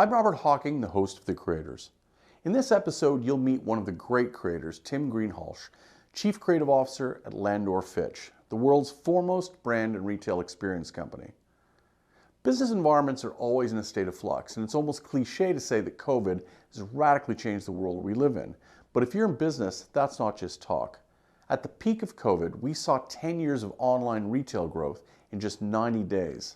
I'm Robert Hawking, the host of The Creators. In this episode, you'll meet one of the great creators, Tim Greenhalgh, Chief Creative Officer at Landor Fitch, the world's foremost brand and retail experience company. Business environments are always in a state of flux, and it's almost cliche to say that COVID has radically changed the world we live in. But if you're in business, that's not just talk. At the peak of COVID, we saw 10 years of online retail growth in just 90 days.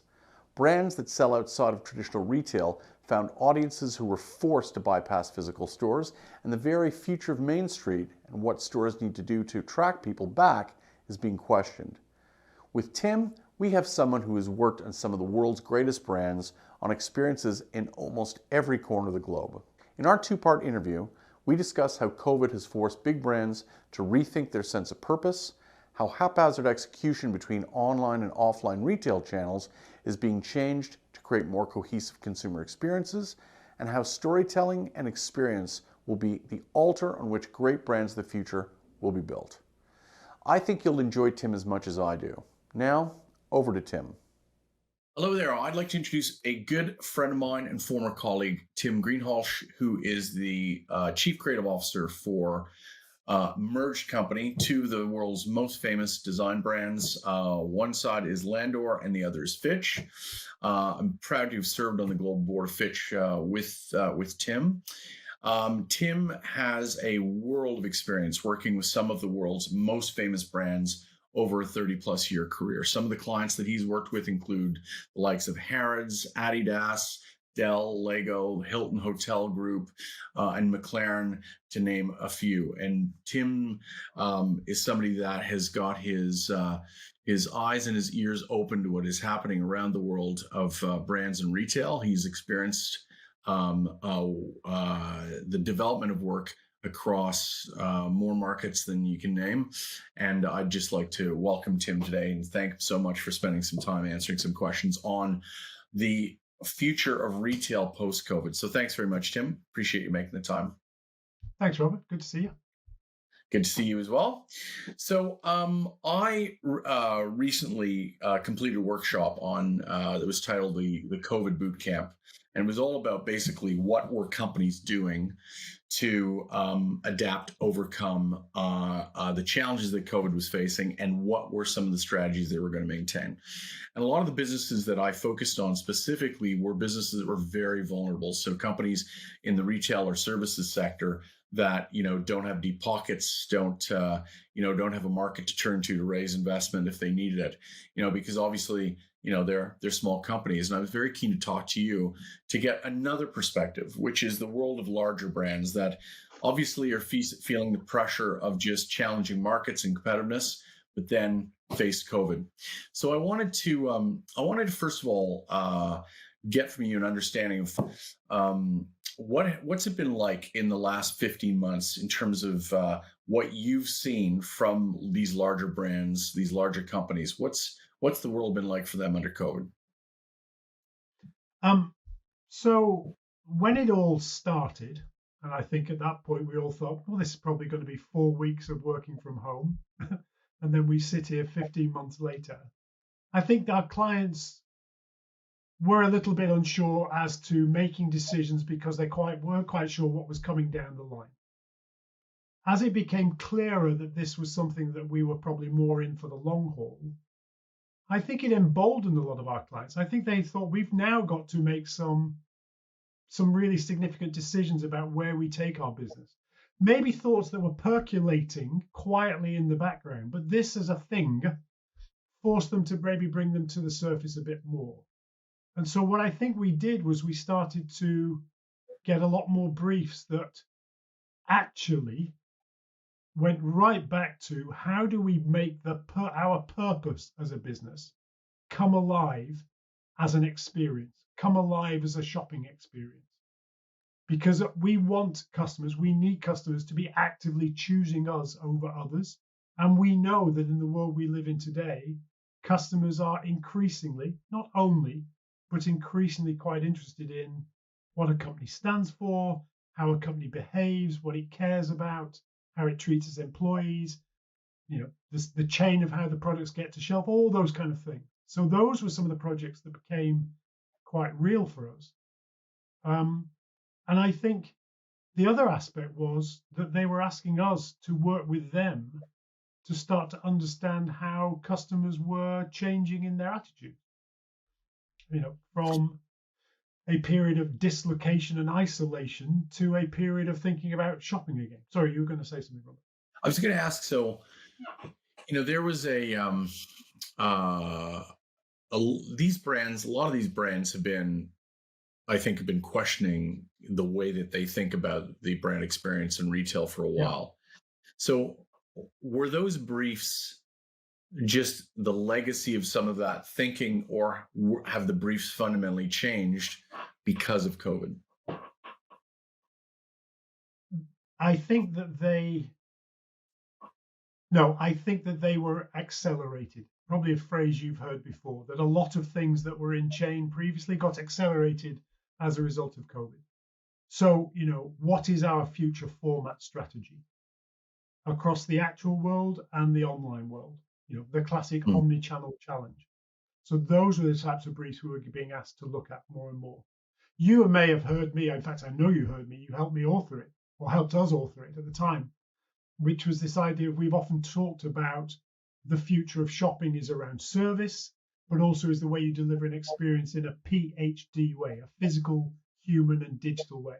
Brands that sell outside of traditional retail found audiences who were forced to bypass physical stores, and the very future of Main Street and what stores need to do to attract people back is being questioned. With Tim, we have someone who has worked on some of the world's greatest brands on experiences in almost every corner of the globe. In our two-part interview, we discuss how COVID has forced big brands to rethink their sense of purpose, how haphazard execution between online and offline retail channels is being changed to create more cohesive consumer experiences, and how storytelling and experience will be the altar on which great brands of the future will be built. I think you'll enjoy Tim as much as I do. Now, over to Tim. Hello there. I'd like to introduce a good friend of mine and former colleague, Tim Greenhalgh, who is the Chief Creative Officer for merged company, two of the world's most famous design brands. One side is Landor and the other is Fitch. I'm proud to have served on the global board of Fitch with Tim. Tim has a world of experience working with some of the world's most famous brands over a 30-plus year career. Some of the clients that he's worked with include the likes of Harrods, Adidas, Dell, Lego, Hilton Hotel Group, and McLaren, to name a few. And Tim is somebody that has got his eyes and his ears open to what is happening around the world of brands and retail. He's experienced the development of work across more markets than you can name. And I'd just like to welcome Tim today and thank him so much for spending some time answering some questions on the future of retail post-COVID. So thanks very much, Tim. Appreciate you making the time. Thanks, Robert. Good to see you. Good to see you as well. So I recently completed a workshop on that was titled the COVID Boot Camp, and it was all about basically what were companies doing to adapt, overcome the challenges that COVID was facing, and what were some of the strategies they were going to maintain. And a lot of the businesses that I focused on specifically were businesses that were very vulnerable. So companies in the retail or services sector that don't have deep pockets, don't have a market to turn to raise investment if they needed it, because obviously they're small companies. And I was very keen to talk to you to get another perspective, which is the world of larger brands that obviously are feeling the pressure of just challenging markets and competitiveness, but then face COVID. So I wanted to first of all get from you an understanding of what's it been like in the last 15 months in terms of what you've seen from these larger brands, these larger companies. What's the world been like for them under COVID? So when it all started, and I think at that point we all thought, well, this is probably going to be 4 weeks of working from home. And then we sit here 15 months later. I think our clients were a little bit unsure as to making decisions because they weren't quite sure what was coming down the line. As it became clearer that this was something that we were probably more in for the long haul, I think it emboldened a lot of our clients. I think they thought we've now got to make some really significant decisions about where we take our business. Maybe thoughts that were percolating quietly in the background, but this as a thing forced them to maybe bring them to the surface a bit more. And so what I think we did was we started to get a lot more briefs that actually went right back to how do we make our purpose as a business come alive as an experience, come alive as a shopping experience. Because we want customers, we need customers to be actively choosing us over others. And we know that in the world we live in today, customers are increasingly, not only, but increasingly quite interested in what a company stands for, how a company behaves, what it cares about, how it treats its employees, the chain of how the products get to shelf, all those kind of things. So those were some of the projects that became quite real for us. And I think the other aspect was that they were asking us to work with them to start to understand how customers were changing in their attitude. From a period of dislocation and isolation to a period of thinking about shopping again. Sorry, you were going to say something, Robert. I was going to ask, so, there was these brands, a lot of these brands have been questioning the way that they think about the brand experience in retail for a while. So were those briefs just the legacy of some of that thinking, or have the briefs fundamentally changed because of COVID? I think that they were accelerated. Probably a phrase you've heard before, that a lot of things that were in chain previously got accelerated as a result of COVID. So, what is our future format strategy across the actual world and the online world? The classic omni-channel challenge. So those were the types of briefs we were being asked to look at more and more. You may have heard me, in fact, I know you heard me, you helped me author it, or helped us author it at the time, which was this idea of, we've often talked about the future of shopping is around service, but also is the way you deliver an experience in a PhD way, a physical, human, and digital way.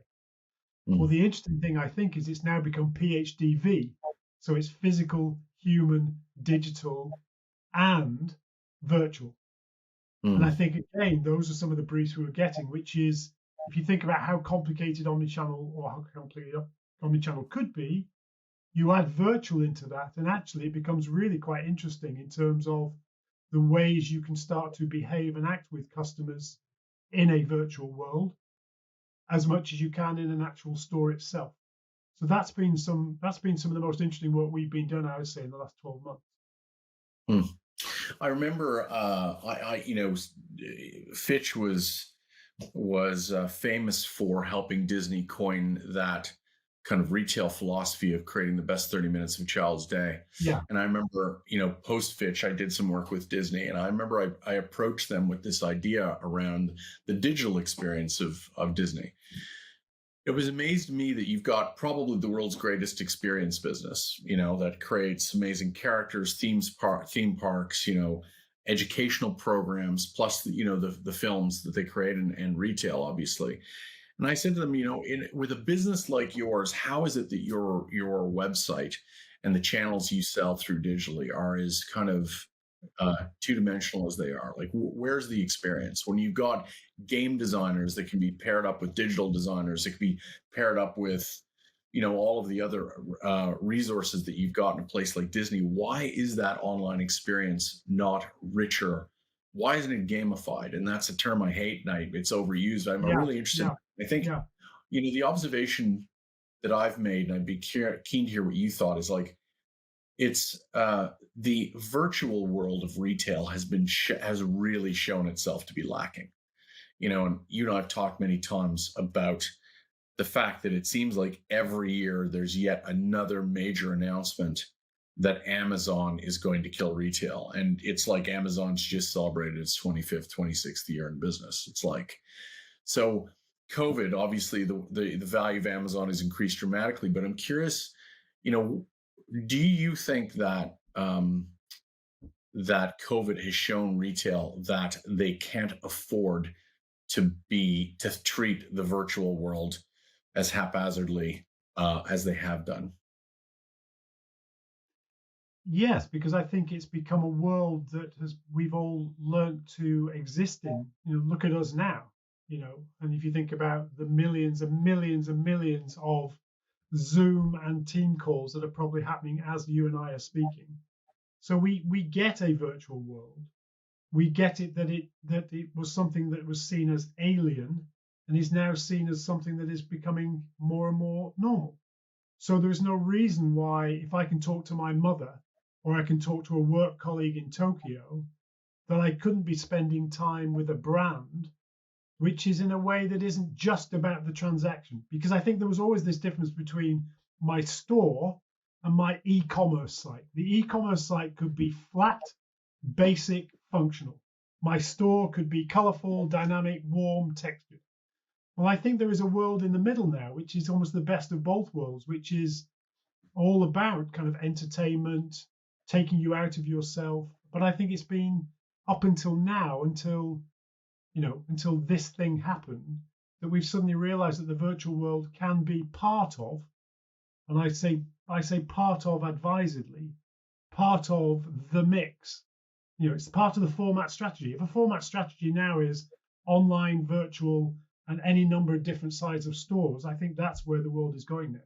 Well, the interesting thing, I think, is it's now become PhDV. So it's physical, human, digital, and virtual. And I think, again, those are some of the briefs we were getting, which is, if you think about how complicated omnichannel, or how complicated omnichannel could be, you add virtual into that, and actually it becomes really quite interesting in terms of the ways you can start to behave and act with customers in a virtual world as much as you can in an actual store itself. So that's been some of the most interesting work we've been doing, I would say, in the last 12 months. I remember, Fitch was famous for helping Disney coin that kind of retail philosophy of creating the best 30 minutes of a child's day. Yeah. And I remember, post Fitch, I did some work with Disney, and I remember I approached them with this idea around the digital experience of Disney. It was amazed me that you've got probably the world's greatest experience business, that creates amazing characters, theme parks, educational programs, plus the films that they create and retail, obviously. And I said to them, with a business like yours, how is it that your website and the channels you sell through digitally are as kind of two-dimensional as they are? Like, where's the experience when you've got game designers that can be paired up with digital designers, that can be paired up with all of the other resources that you've got in a place like Disney? Why is that online experience not richer? Why isn't it gamified? And that's a term I hate, and it's overused. I'm really interested. I think the observation that I've made, and I'd be keen to hear what you thought, is like, it's the virtual world of retail has really shown itself to be lacking. And you and I've talked many times about the fact that it seems like every year there's yet another major announcement that Amazon is going to kill retail. And it's like Amazon's just celebrated its 25th, 26th year in business. It's like, so COVID, obviously the value of Amazon has increased dramatically, but I'm curious, do you think that that COVID has shown retail that they can't afford to treat the virtual world as haphazardly as they have done? Yes, because I think it's become a world that we've all learned to exist in. Look at us now, and if you think about the millions and millions and millions of Zoom and team calls that are probably happening as you and I are speaking. So we get a virtual world. We get it that it was something that was seen as alien and is now seen as something that is becoming more and more normal. So there's no reason why, if I can talk to my mother or I can talk to a work colleague in Tokyo, that I couldn't be spending time with a brand which is in a way that isn't just about the transaction. Because I think there was always this difference between my store and my e-commerce site. The e-commerce site could be flat, basic, functional. My store could be colorful, dynamic, warm, textured. Well, I think there is a world in the middle now, which is almost the best of both worlds, which is all about kind of entertainment, taking you out of yourself. But I think it's been up until now, until this thing happened, that we've suddenly realized that the virtual world can be part of, and I say part of advisedly, part of the mix. It's part of the format strategy. If a format strategy now is online, virtual, and any number of different size of stores, I think that's where the world is going now.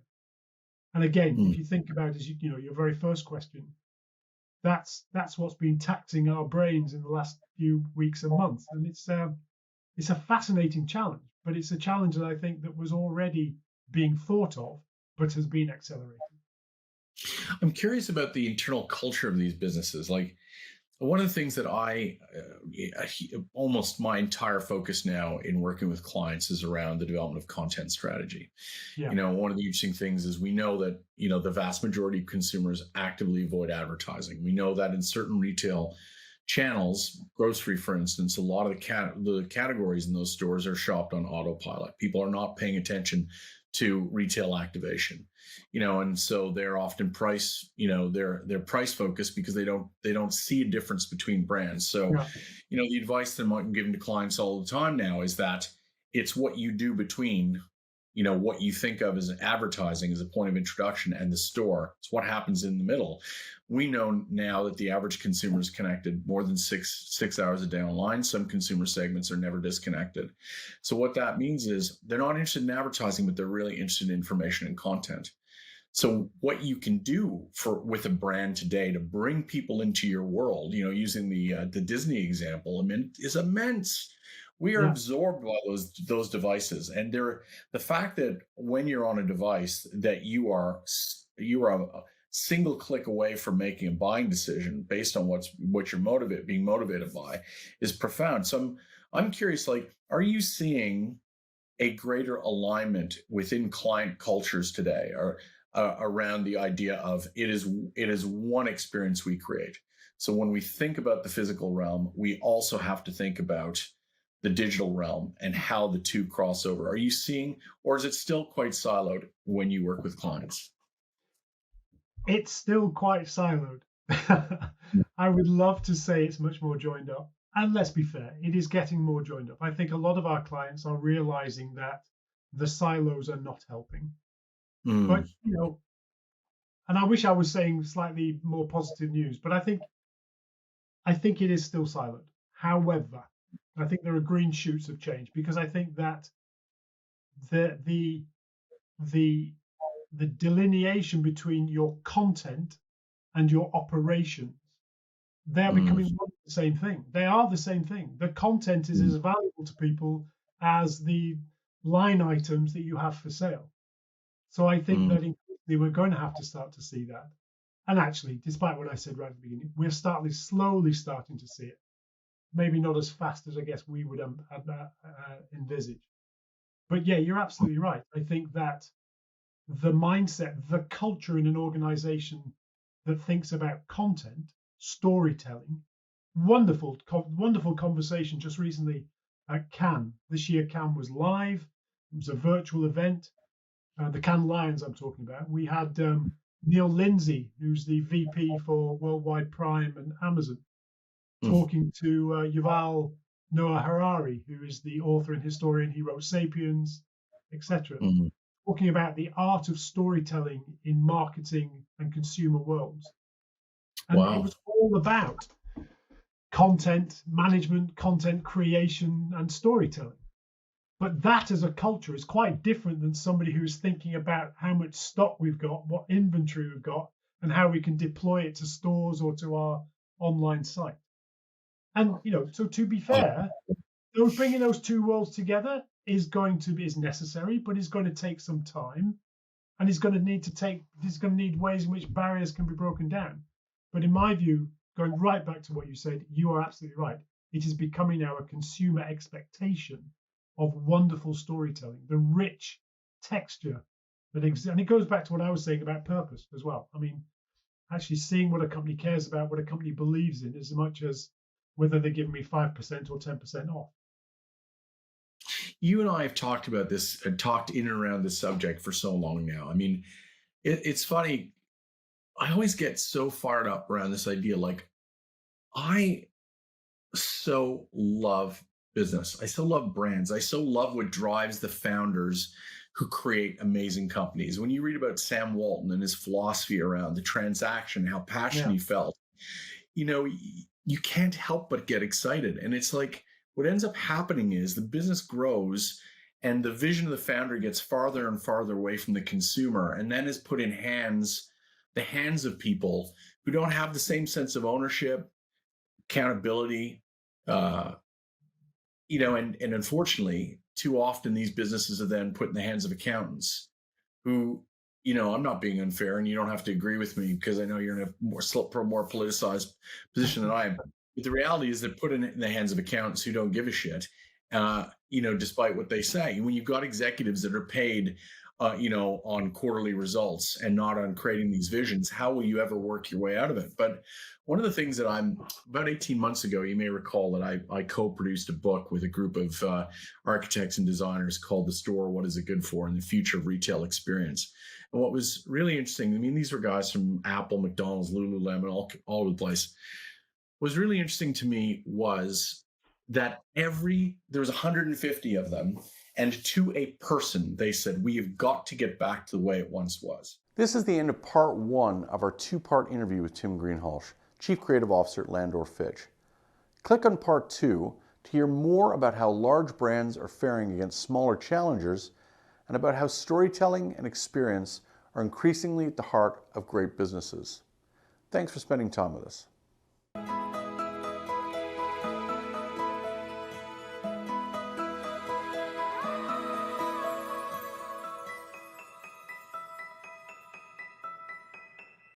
And again, if you think about your very first question, that's what's been taxing our brains in the last few weeks and months, and it's a fascinating challenge, but it's a challenge that I think that was already being thought of, but has been accelerated. I'm curious about the internal culture of these businesses. Like, one of the things that almost my entire focus now in working with clients is around the development of content strategy. Yeah. One of the interesting things is we know that, the vast majority of consumers actively avoid advertising. We know that in certain retail channels, grocery, for instance, a lot of the categories in those stores are shopped on autopilot. People are not paying attention to retail activation, and so they're often they're price focused because they don't see a difference between brands. So, the advice that I'm giving to clients all the time now is that it's what you do between, what you think of as advertising as a point of introduction and the store. It's what happens in the middle. We know now that the average consumer is connected more than six hours a day online. Some consumer segments are never disconnected. So what that means is they're not interested in advertising, but they're really interested in information and content. So what you can do with a brand today to bring people into your world, using the Disney example, is immense. We are absorbed by those devices, and the fact that when you're on a device that you are a single click away from making a buying decision based on what you're being motivated by is profound. So I'm curious, like, are you seeing a greater alignment within client cultures today, or around the idea of it is one experience we create? So when we think about the physical realm, we also have to think about the digital realm and how the two cross over. Are you seeing, or is it still quite siloed when you work with clients? It's still quite siloed. I would love to say it's much more joined up. And let's be fair, it is getting more joined up. I think a lot of our clients are realizing that the silos are not helping. But, and I wish I was saying slightly more positive news, but I think it is still siloed. However, I think there are green shoots of change, because I think that the delineation between your content and your operations, they are becoming the same thing. They are the same thing. The content is as valuable to people as the line items that you have for sale. So I think that increasingly we're going to have to start to see that. And actually, despite what I said right at the beginning, we're slowly starting to see it. Maybe not as fast as I guess we would envisage. But yeah, you're absolutely right. I think that the mindset, the culture in an organization that thinks about content, storytelling, wonderful conversation just recently at Cannes. This year, Cannes was live. It was a virtual event. The Cannes Lions I'm talking about. We had Neil Lindsay, who's the VP for Worldwide Prime and Amazon, talking to Yuval Noah Harari, who is the author and historian. He wrote *Sapiens*, etc. Talking about the art of storytelling in marketing and consumer worlds. And it was all about content management, content creation, and storytelling. But that as a culture is quite different than somebody who is thinking about how much stock we've got, what inventory we've got, and how we can deploy it to stores or to our online site. And, so to be fair, bringing those two worlds together is necessary, but it's going to take some time, and it's going to need ways in which barriers can be broken down. But in my view, going right back to what you said, you are absolutely right. It is becoming now a consumer expectation of wonderful storytelling, the rich texture that exists. And it goes back to what I was saying about purpose as well. I mean, actually seeing what a company cares about, what a company believes in, as much as whether they're giving me 5% or 10% off. you and I have talked about this and talked in and around this subject for so long now. I mean, it's funny. I always get so fired up around this idea. Like, I so love business. I so love brands. I so love what drives the founders who create amazing companies. When you read about Sam Walton and his philosophy around the transaction, how passionate he felt, you can't help but get excited. And it's like, what ends up happening is the business grows and the vision of the founder gets farther and farther away from the consumer, and then is put in the hands of people who don't have the same sense of ownership, accountability, and unfortunately, too often these businesses are then put in the hands of accountants who, I'm not being unfair, and you don't have to agree with me because I know you're in a more politicized position than I am. But the reality is they're put in the hands of accountants who don't give a shit, despite what they say. When you've got executives that are paid, on quarterly results and not on creating these visions, how will you ever work your way out of it? But one of the things that about 18 months ago, you may recall that I co-produced a book with a group of architects and designers called The Store, What Is It Good For? And the Future of Retail Experience. And what was really interesting, I mean, these were guys from Apple, McDonald's, Lululemon, all over the place. What was really interesting to me was that there was 150 of them, and to a person, they said, we have got to get back to the way it once was. This is the end of part 1 of our 2-part interview with Tim Greenhalgh, Chief Creative Officer at Landor Fitch. Click on part 2 to hear more about how large brands are faring against smaller challengers, and about how storytelling and experience are increasingly at the heart of great businesses. Thanks for spending time with us.